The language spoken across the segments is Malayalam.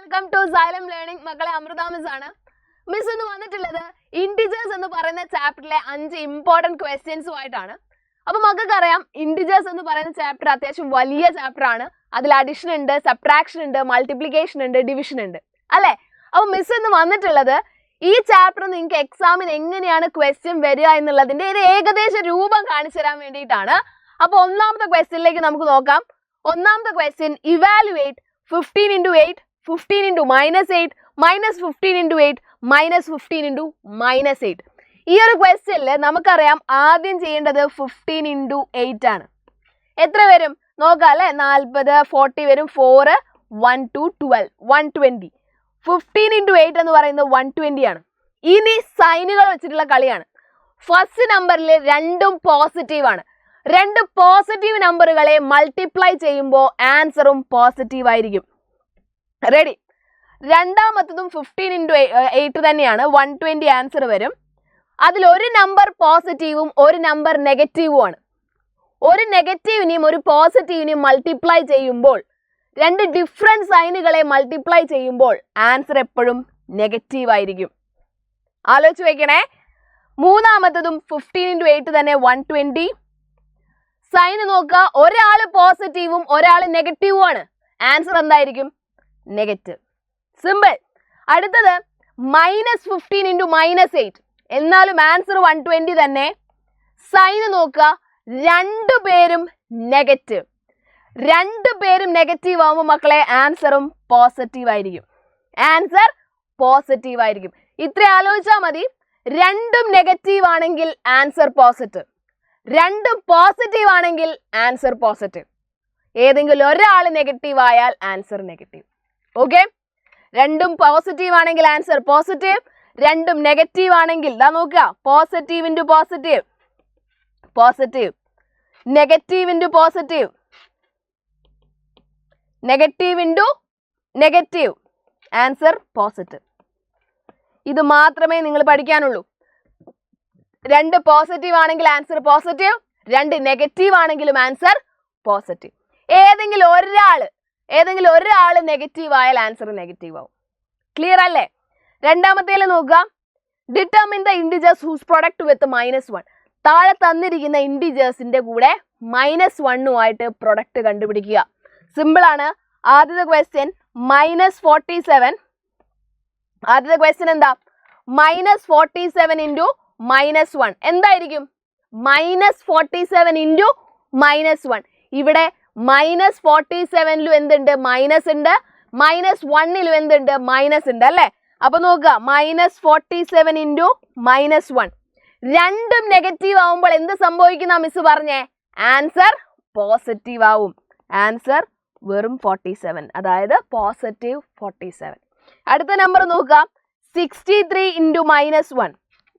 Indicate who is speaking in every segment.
Speaker 1: Welcome to xylem learning. മക്കളെ, അമൃത മിസ് ആണ്. മിസ് ഇന്ന് വന്നിട്ടുള്ളത് ഇന്റിജേഴ്സ് എന്ന് പറയുന്ന ചാപ്റ്ററിലെ 5 ഇമ്പോർട്ടന്റ് ക്വസ്റ്റ്യൻസുമായിട്ടാണ്. അപ്പൊ മക്കൾക്കറിയാം, ഇന്റിജേഴ്സ് എന്ന് പറയുന്ന ചാപ്റ്റർ അത്യാവശ്യം വലിയ ചാപ്റ്റർ ആണ്. അതിൽ അഡിഷൻ ഉണ്ട്, സബ്ട്രാക്ഷൻ ഉണ്ട്, മൾട്ടിപ്ലിക്കേഷൻ ഉണ്ട്, ഡിവിഷൻ ഉണ്ട്, അല്ലെ? അപ്പൊ മിസ് ഇന്ന് വന്നിട്ടുള്ളത് ഈ ചാപ്റ്റർ നിങ്ങൾക്ക് എക്സാമിന് എങ്ങനെയാണ് ക്വസ്റ്റ്യൻ വരിക എന്നുള്ളതിന്റെ ഒരു ഏകദേശ രൂപം കാണിച്ചു തരാൻ വേണ്ടിയിട്ടാണ്. അപ്പൊ ഒന്നാമത്തെ ക്വസ്റ്റ്യനിലേക്ക് നമുക്ക് നോക്കാം. ഒന്നാമത്തെ question, evaluate 15 into 8, 15 into -8, -15 into 8, -15 into -8. ഈ ഒരു ക്വസ്റ്റ്യനിൽ നമുക്കറിയാം ആദ്യം ചെയ്യേണ്ടത് 15 into 8 ആണ്. എത്ര വരും നോക്കാം അല്ലെ? 40, 40 വരും, 4, 1 to 12, 120. 15 into 8 എന്ന് പറയുന്നത് 120 ആണ്. ഇനി സൈനുകൾ വെച്ചിട്ടുള്ള കളിയാണ്. ഫസ്റ്റ് നമ്പറിൽ രണ്ടും പോസിറ്റീവ് ആണ്. രണ്ട് പോസിറ്റീവ് നമ്പറുകളെ മൾട്ടിപ്ലൈ ചെയ്യുമ്പോൾ ആൻസറും പോസിറ്റീവ് ആയിരിക്കും. റെഡി? രണ്ടാമത്തതും 15 into 8 തന്നെയാണ്. 120 ആൻസർ വരും. അതിൽ ഒരു നമ്പർ പോസിറ്റീവും ഒരു നമ്പർ നെഗറ്റീവും ആണ്. ഒരു നെഗറ്റീവിനെയും ഒരു പോസിറ്റീവിനെയും മൾട്ടിപ്ലൈ ചെയ്യുമ്പോൾ, രണ്ട് ഡിഫറെൻറ്റ് സൈനുകളെ മൾട്ടിപ്ലൈ ചെയ്യുമ്പോൾ ആൻസർ എപ്പോഴും നെഗറ്റീവ് ആയിരിക്കും. ആലോചിച്ച് വെക്കണേ. മൂന്നാമത്തതും 15 into 8 തന്നെ, 120. സൈന് നോക്കുക, ഒരാൾ പോസിറ്റീവും ഒരാൾ നെഗറ്റീവും ആണ്. ആൻസർ എന്തായിരിക്കും? നെഗറ്റീവ്. സിമ്പിൾ. അടുത്തത് -15 into -8, എന്നാലും ആൻസർ 120 തന്നെ. സൈന് നോക്കുക, രണ്ടുപേരും നെഗറ്റീവ്. രണ്ടുപേരും നെഗറ്റീവ് ആവുമ്പോൾ മക്കളെ ആൻസറും പോസിറ്റീവ് ആയിരിക്കും. ആൻസർ പോസിറ്റീവ് ആയിരിക്കും. ഇത്ര ആലോചിച്ചാൽ മതി. രണ്ടും നെഗറ്റീവ് ആണെങ്കിൽ ആൻസർ പോസിറ്റീവ്, രണ്ടും പോസിറ്റീവ് ആണെങ്കിൽ ആൻസർ പോസിറ്റീവ്. ഏതെങ്കിലും ഒരാൾ നെഗറ്റീവ് ആയാൽ ആൻസർ നെഗറ്റീവ്. ഓക്കെ? രണ്ടും പോസിറ്റീവ് ആണെങ്കിൽ ആൻസർ പോസിറ്റീവ്, രണ്ടും നെഗറ്റീവ് ആണെങ്കിൽ ദാ നോക്കുക, positive into positive, positive, negative into positive, negative into negative, answer positive. ഇത് മാത്രമേ നിങ്ങൾ പഠിക്കാനുള്ളൂ. രണ്ട് പോസിറ്റീവ് ആണെങ്കിൽ ആൻസർ പോസിറ്റീവ്, രണ്ട് നെഗറ്റീവ് ആണെങ്കിലും ആൻസർ പോസിറ്റീവ്. ഏതെങ്കിലും ഒരാൾ നെഗറ്റീവ് ആയാൽ ആൻസർ നെഗറ്റീവ് ആവും. ക്ലിയർ അല്ലേ? രണ്ടാമത്തേൽ നോക്കുക, determine the integers whose product with -1. താഴെ തന്നിരിക്കുന്ന ഇൻഡിജേഴ്സിന്റെ കൂടെ -1 പ്രൊഡക്റ്റ് കണ്ടുപിടിക്കുക. സിമ്പിൾ ആണ്. ആദ്യത്തെ ക്വസ്റ്റ്യൻ -47. ആദ്യത്തെ ക്വസ്റ്റ്യൻ എന്താ? -47 into -1 എന്തായിരിക്കും? -47 into -1. ഇവിടെ -47ലും എന്തുണ്ട്? മൈനസ് ഉണ്ട്. -1ലും എന്തുണ്ട്? മൈനസ് ഉണ്ട്, അല്ലേ? അപ്പൊ നോക്കുക, -47 into -1. രണ്ടും നെഗറ്റീവ് ആവുമ്പോൾ എന്ത് സംഭവിക്കുന്ന മിസ് പറഞ്ഞേ? ആൻസർ പോസിറ്റീവ് ആവും. ആൻസർ വെറും 47, അതായത് പോസിറ്റീവ് 47. അടുത്ത നമ്പർ നോക്കുക, 63 into -1.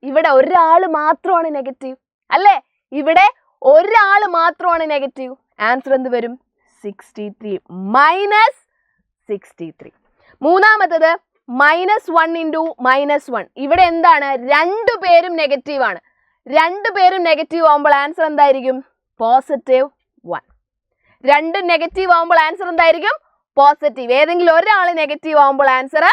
Speaker 1: ഇവിടെ ഒരാൾ മാത്രമാണ് നെഗറ്റീവ്, അല്ലേ? ഇവിടെ ഒരാൾ മാത്രമാണ് നെഗറ്റീവ്. ആൻസർ എന്ത് വരും? 63 -63. മൂന്നാമത്തത് -1 into -1. ഇവിടെ എന്താണ്? രണ്ടുപേരും നെഗറ്റീവ് ആണ്. രണ്ടുപേരും നെഗറ്റീവ് ആവുമ്പോൾ ആൻസർ എന്തായിരിക്കും? പോസിറ്റീവ് 1. രണ്ടും നെഗറ്റീവ് ആവുമ്പോൾ ആൻസർ എന്തായിരിക്കും? പോസിറ്റീവ്. ഏതെങ്കിലും ഒരാൾ നെഗറ്റീവ് ആവുമ്പോൾ ആൻസർ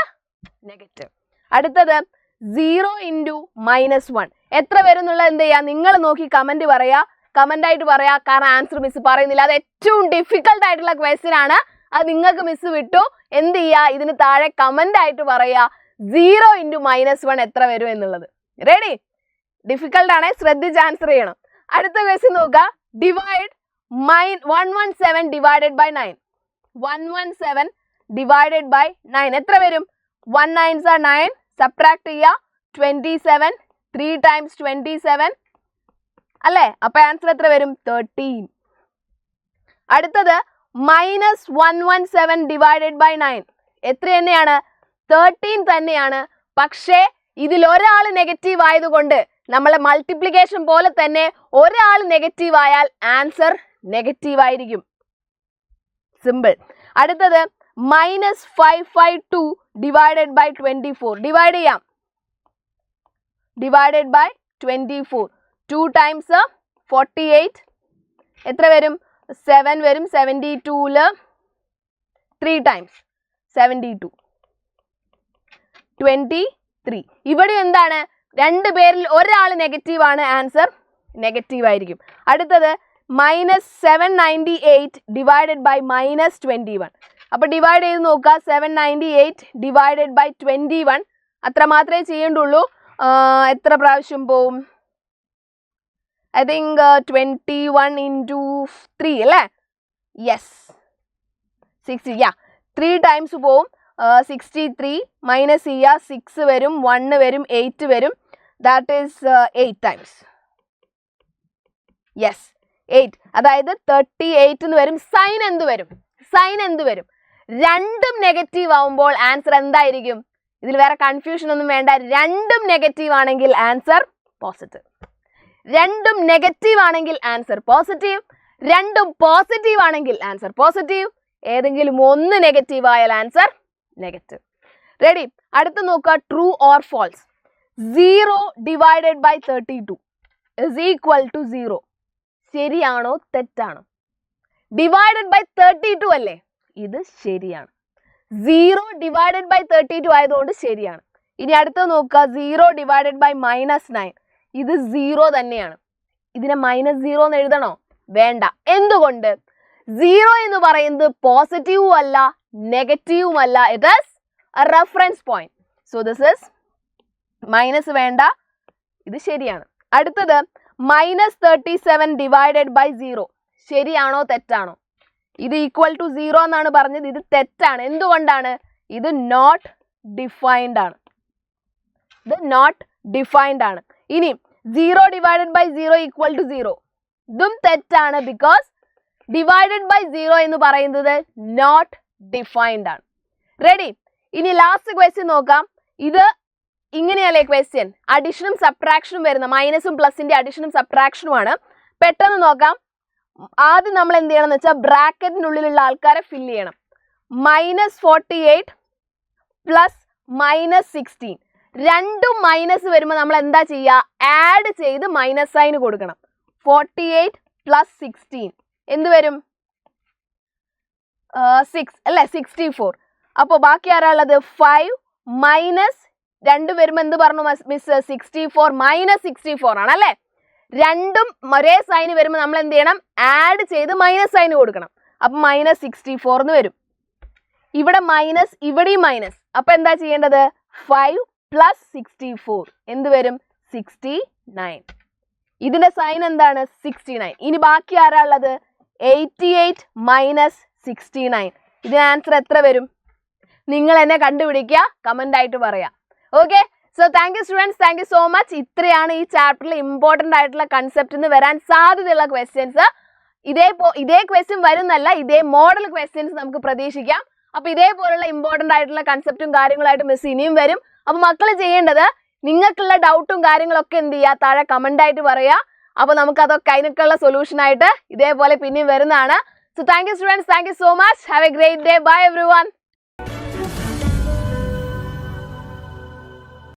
Speaker 1: നെഗറ്റീവ്. അടുത്തത് 0 into -1. എത്ര വരും എന്നുള്ളത് എന്ത് ചെയ്യുക? നിങ്ങൾ നോക്കി കമന്റ് പറയാ, കമന്റ് ആയിട്ട് പറയാ. കാരണം ആൻസർ മിസ് പറയുന്നില്ല. അത് ഏറ്റവും ഡിഫിക്കൽട്ട് ആയിട്ടുള്ള ക്വസ്റ്റ്യൻ ആണ്. അത് നിങ്ങൾക്ക് മിസ് വിട്ടു. എന്ത് ചെയ്യുക? ഇതിന് താഴെ കമന്റ് ആയിട്ട് പറയാ 0 into -1 എത്ര വരും എന്നുള്ളത്. റെഡി? ഡിഫിക്കൽട്ട് ആണ്, ശ്രദ്ധിച്ച് ആൻസർ ചെയ്യണം. അടുത്ത ക്വസ്റ്റ്യൻ നോക്കുക, divide 117 divided by 9. 117 divided by 9 എത്ര വരും? 1 9s are 9. സബ്ട്രാക്ട് ചെയ്യുക, 27. 3 times 27, അല്ലേ? അപ്പൊ ആൻസർ എത്ര വരും? 13. അടുത്തത് -117 divided by 9 എത്ര തന്നെയാണ്? 13 തന്നെയാണ്. പക്ഷേ ഇതിൽ ഒരാൾ നെഗറ്റീവ് ആയതുകൊണ്ട് നമ്മളെ മൾട്ടിപ്ലിക്കേഷൻ പോലെ തന്നെ ഒരാൾ നെഗറ്റീവ് ആയാൽ ആൻസർ നെഗറ്റീവ് ആയിരിക്കും. സിമ്പിൾ. അടുത്തത് -552 divided by 24. ഡിവൈഡ് ചെയ്യാം. divided by 24. 2 times 48 എത്ര വരും? 7 വരും. 72ല് 3 times 72. 23. ഇവിടെ എന്താണ്, രണ്ട് പേരിൽ ഒരാൾ നെഗറ്റീവ് ആണ്, ആൻസർ നെഗറ്റീവ് ആയിരിക്കും. അടുത്തത് -798 ഡിവൈഡഡ് ബൈ -21. അപ്പോൾ ഡിവൈഡ് ചെയ്ത് നോക്കുക. 798 ഡിവൈഡഡ് ബൈ 21 അത്ര മാത്രമേ ചെയ്യേണ്ടുള്ളൂ. എത്ര പ്രാവശ്യം പോവും? ഐ തിങ്ക് 21 into 3 അല്ലേ? യെസ്, 60. 3 ടൈംസ് പോവും. 63 മൈനസ് ചെയ്യുക, 6 വരും, 1 വരും, 8 വരും. That is 8 times. യെസ്, 8. അതായത് 38 എന്ന് വരും. സൈൻ എന്ത് വരും? സൈൻ എന്ത് വരും? രണ്ടും നെഗറ്റീവ് ആവുമ്പോൾ ആൻസർ എന്തായിരിക്കും? ഇതിൽ വേറെ കൺഫ്യൂഷൻ ഒന്നും വേണ്ട. രണ്ടും നെഗറ്റീവ് ആണെങ്കിൽ ആൻസർ പോസിറ്റീവ്. രണ്ടും നെഗറ്റീവ് ആണെങ്കിൽ ആൻസർ പോസിറ്റീവ്. രണ്ടും പോസിറ്റീവ് ആണെങ്കിൽ ആൻസർ പോസിറ്റീവ്. ഏതെങ്കിലും ഒന്ന് നെഗറ്റീവ് ആയാൽ ആൻസർ നെഗറ്റീവ്. റെഡി? അടുത്ത് നോക്കുക. True or false. 0 divided by 32 is equal to 0. ശരിയാണോ തെറ്റാണോ? ഡിവൈഡഡ് ബൈ 32 അല്ലേ? ഇത് ശരിയാണ്. 0 ഡിവൈഡഡ് ബൈ 32 ആയതുകൊണ്ട് ശരിയാണ്. ഇനി അടുത്ത നോക്കുക. 0 ഡിവൈഡഡ് ബൈ -9. ഇത് 0 തന്നെയാണ്. ഇതിനെ -0 എന്ന് എഴുതണോ? വേണ്ട. എന്തുകൊണ്ട്? 0 എന്ന് പറയുന്നത് പോസിറ്റീവും അല്ല നെഗറ്റീവും അല്ല. It is A reference point. So this is minus വേണ്ട. ഇത് ശരിയാണ്. അടുത്തത് -37 ഡിവൈഡഡ് ബൈ 0. ശരിയാണോ തെറ്റാണോ? ഇത് ഈക്വൽ ടു 0 എന്നാണ് പറഞ്ഞത്. ഇത് തെറ്റാണ്. എന്തുകൊണ്ടാണ്? ഇത് നോട്ട് ഡിഫൈൻഡ് ആണ്. ഇത് നോട്ട് ഡിഫൈൻഡ് ആണ്. ഇനി 0 ഡിവൈഡഡ് ബൈ 0 ഈക്വൽ ടു 0. ഇതും തെറ്റാണ്. ബിക്കോസ് ഡിവൈഡഡ് ബൈ 0 എന്ന് പറയുന്നത് നോട്ട് ഡിഫൈൻഡ് ആണ്. റെഡി? ഇനി ലാസ്റ്റ് ക്വസ്റ്റ്യൻ നോക്കാം. ഇത് ഇങ്ങനെയല്ലേ ക്വസ്റ്റ്യൻ? അഡിഷനും സബ്ട്രാക്ഷനും വരുന്ന, മൈനസും പ്ലസിന്റെ അഡിഷനും സബ്ട്രാക്ഷനുമാണ്. പെട്ടെന്ന് നോക്കാം. ആദ്യം നമ്മൾ എന്ത് ചെയ്യണം എന്ന് വെച്ചാൽ ബ്രാക്കറ്റിനുള്ളിലുള്ള ആൾക്കാരെ ഫില്ല് ചെയ്യണം. -48 പ്ലസ് -16. രണ്ടും മൈനസ് വരുമ്പോൾ നമ്മൾ എന്താ ചെയ്യുക? ആഡ് ചെയ്ത് മൈനസ് സൈൻ കൊടുക്കണം. 48 പ്ലസ് 16 എന്ത് വരും? 6 അല്ലേ? 64. അപ്പോൾ ബാക്കി ആരാ ഉള്ളത്? 5 മൈനസ് 2 വരുമ്പോൾ എന്ത് പറഞ്ഞു മിസ്? 64 -64 ആണ് അല്ലേ? രണ്ടും ഒരേ സൈന് വരുമ്പോൾ നമ്മൾ എന്ത് ചെയ്യണം? ആഡ് ചെയ്ത് മൈനസ് സൈന് കൊടുക്കണം. അപ്പം -64 എന്ന് വരും. ഇവിടെ മൈനസ്, ഇവിടെയും മൈനസ്. അപ്പം എന്താ ചെയ്യേണ്ടത്? 5 പ്ലസ് 64 എന്ത് വരും? 69. ഇതിന്റെ സൈൻ എന്താണ്? 69. ഇനി ബാക്കി ആരാ ഉള്ളത്? 88 മൈനസ് 69. ഇതിന് ആൻസർ എത്ര വരും? നിങ്ങൾ എന്നെ കണ്ടുപിടിക്കുക, കമന്റ് ആയിട്ട് പറയാം. Okay, so thank you students, thank you so much. ഇത്രയാണ് ഈ ചാപ്റ്ററിൽ ഇമ്പോർട്ടൻ്റ് ആയിട്ടുള്ള കൺസെപ്റ്റിന് വരാൻ സാധ്യതയുള്ള ക്വസ്റ്റ്യൻസ്. ഇതേ ക്വസ്റ്റ്യൻ വരുന്നല്ല, ഇതേ മോഡൽ ക്വസ്റ്റ്യൻസ് നമുക്ക് പ്രതീക്ഷിക്കാം. അപ്പൊ ഇതേപോലുള്ള ഇമ്പോർട്ടൻ്റ് ആയിട്ടുള്ള കൺസെപ്റ്റും കാര്യങ്ങളായിട്ട് മിസ് ഇനിയും വരും. അപ്പൊ മക്കൾ ചെയ്യേണ്ടത്, നിങ്ങൾക്കുള്ള ഡൗട്ടും കാര്യങ്ങളൊക്കെ എന്ത് ചെയ്യുക? താഴെ കമന്റ് ആയിട്ട് പറയുക. അപ്പൊ നമുക്ക് അതൊക്കെ അതിനൊക്കെയുള്ള സൊല്യൂഷൻ ആയിട്ട് ഇതേപോലെ പിന്നെയും വരുന്നതാണ്. So thank you students, thank you so much. Have a great day. Bye everyone.